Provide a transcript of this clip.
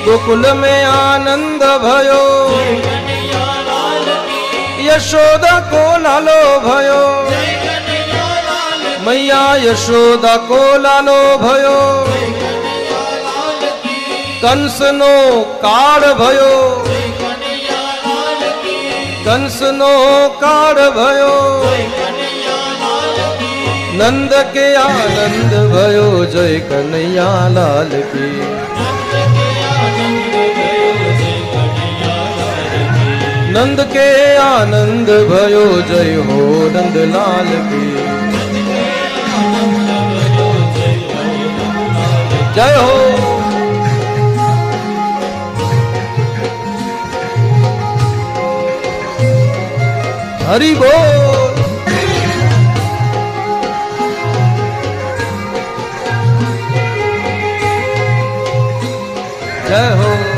गोकुल में आनंद भयो, यशोदा को लालो भयो, मैया यशोदा को लालो भयो, कंस नो काળ भयो, कंस नो काળ भयो, नंद के आनंद भयो, जय कन्हैया लाल की। नंद के आनंद भयो, जय हो नंद लाल की। जय हो। हरि बोल। जय हो।